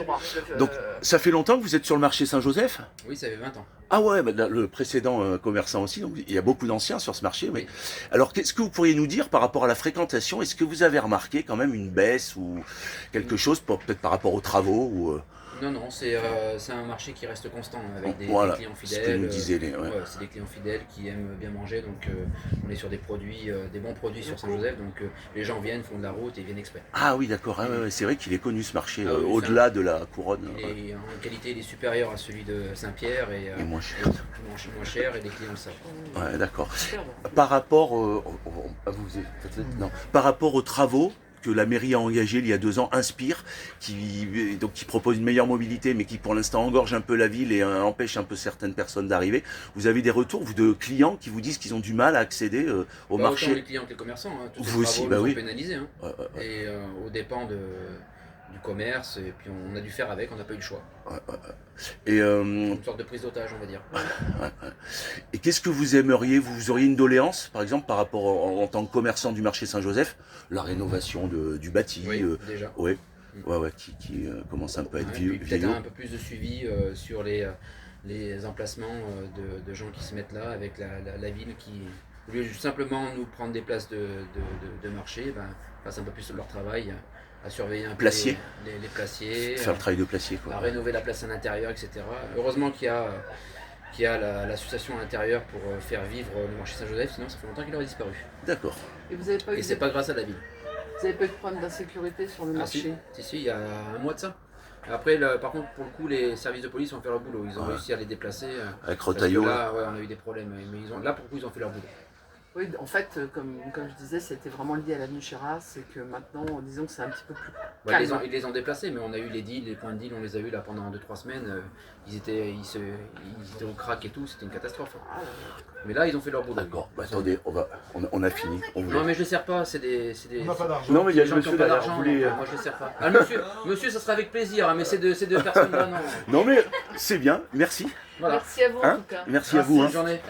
droit. Donc, ça fait longtemps que vous êtes sur le marché Saint-Joseph? Oui, ça fait 20 ans. Ah ouais, bah, le précédent commerçant aussi, donc il y a beaucoup d'anciens sur ce marché. Mais... Oui. Alors, qu'est-ce que vous pourriez nous dire par rapport à la fréquentation? Est-ce que vous avez remarqué quand même une baisse ou quelque chose, peut-être par rapport aux travaux ou, Non, non, c'est un marché qui reste constant avec des voilà, clients ce que fidèles. nous disaient les... Ouais, c'est des clients fidèles qui aiment bien manger, donc on est sur des produits, des bons produits sur Saint-Joseph, donc les gens viennent, font de la route et viennent exprès. Ah oui, d'accord, ah, ouais, c'est vrai qu'il est connu ce marché, Ah oui, au-delà de la couronne. Il est, en qualité, il est supérieur à celui de Saint-Pierre Et moins cher. moins cher et les clients le savent. Ouais, d'accord. Par rapport, non, par rapport aux travaux que la mairie a engagés il y a 2 ans, Inspire, qui propose une meilleure mobilité, mais qui pour l'instant engorge un peu la ville et empêche un peu certaines personnes d'arriver. Vous avez des retours de clients qui vous disent qu'ils ont du mal à accéder au marché? Autant les clients que les commerçants, hein, tous Vous ces aussi, travaux bah nous oui. ont pénalisés, hein. Ouais. Et aux dépens du commerce, et puis on a dû faire avec, on n'a pas eu le choix. Et, Une sorte de prise d'otage, on va dire. et qu'est-ce que vous aimeriez? Vous auriez une doléance, par exemple, par rapport en tant que commerçant du marché Saint-Joseph, la rénovation du bâti, Oui, déjà. ouais, qui commence un peu à être Ouais, puis peut-être vieillot. un peu plus de suivi sur les emplacements de gens qui se mettent là, avec la ville qui, au lieu de simplement nous prendre des places de marché, ben, fasse un peu plus leur travail, à surveiller un peu Placier. les placiers, Faire le travail de placier, quoi. à rénover la place à l'intérieur, etc. Heureusement qu'il y a l'association à l'intérieur pour faire vivre le marché Saint-Joseph, sinon ça fait longtemps qu'il aurait disparu. D'accord. Et vous n'avez pas eu Et c'est pas grâce à la ville. vous avez pas eu de problème d'insécurité sur le Ah marché? si, il y a un mois de ça. Après, par contre, pour le coup, les services de police ont fait leur boulot. Ils ont réussi à les déplacer. Avec Parce que Retailleau. là, ouais, on a eu des problèmes. Mais là, pour le coup, ils ont fait leur boulot. Oui, en fait, comme je disais, c'était vraiment lié à l'avenue Chéras et que maintenant, disons que c'est un petit peu plus Bah, calme. ils les ont déplacés, mais on a eu les deals, les points de deal, on les a eu là pendant 2-3 semaines. Ils étaient au crack et tout, c'était une catastrophe. Ah, Mais là, ils ont fait leur boulot. D'accord. Bah, attendez, on a fini. Non, mais je les sers pas, c'est des. On n'a pas d'argent. Non, mais il y a des le gens qui monsieur n'ont pas derrière. d'argent, Vous voulez... donc, moi je les sers pas. Ah, monsieur, ça sera avec plaisir, hein, mais ces deux personnes-là, non. Non, mais c'est bien. Merci. Voilà. merci à vous en Hein? tout cas. Merci à vous. Bonne Hein. journée.